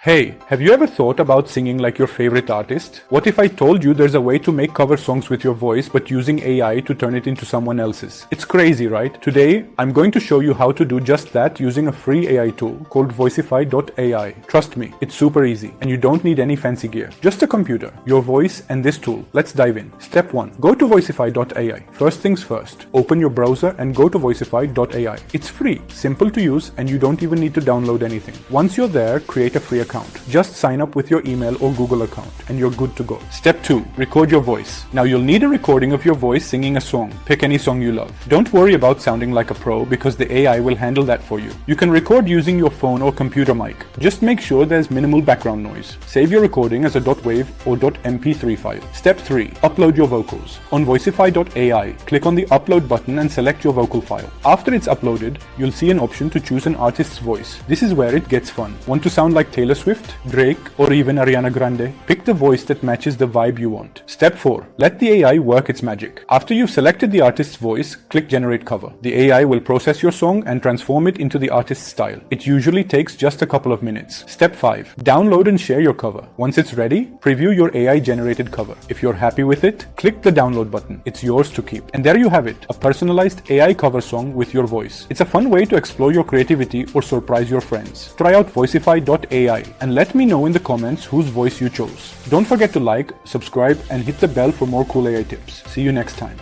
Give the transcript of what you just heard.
Hey, have you ever thought about singing like your favorite artist? What if I told you there's a way to make cover songs with your voice but using AI to turn it into someone else's? It's crazy, right? Today, I'm going to show you how to do just that using a free AI tool called Voicify AI. Trust me, it's super easy and you don't need any fancy gear. Just a computer, your voice, and this tool. Let's dive in. Step 1. Go to Voicify AI. First things first, open your browser and go to Voicify AI. It's free, simple to use, and you don't even need to download anything. Once you're there, create a free account. Just sign up with your email or Google account and you're good to go. Step 2. Record your voice. Now you'll need a recording of your voice singing a song. Pick any song you love. Don't worry about sounding like a pro because the AI will handle that for you. You can record using your phone or computer mic. Just make sure there's minimal background noise. Save your recording as a .wav or .mp3 file. Step 3. Upload your vocals. On Voicify AI, click on the upload button and select your vocal file. After it's uploaded, you'll see an option to choose an artist's voice. This is where it gets fun. Want to sound like Taylor Swift, Drake, or even Ariana Grande? Pick the voice that matches the vibe you want. Step 4. Let the AI work its magic. After you've selected the artist's voice, click Generate Cover. The AI will process your song and transform it into the artist's style. It usually takes just a couple of minutes. Step 5. Download and share your cover. Once it's ready, preview your AI-generated cover. If you're happy with it, click the download button. It's yours to keep. And there you have it, a personalized AI cover song with your voice. It's a fun way to explore your creativity or surprise your friends. Try out Voicify AI and let me know in the comments whose voice you chose. Don't forget to like, subscribe, and hit the bell for more cool AI tips. See you next time.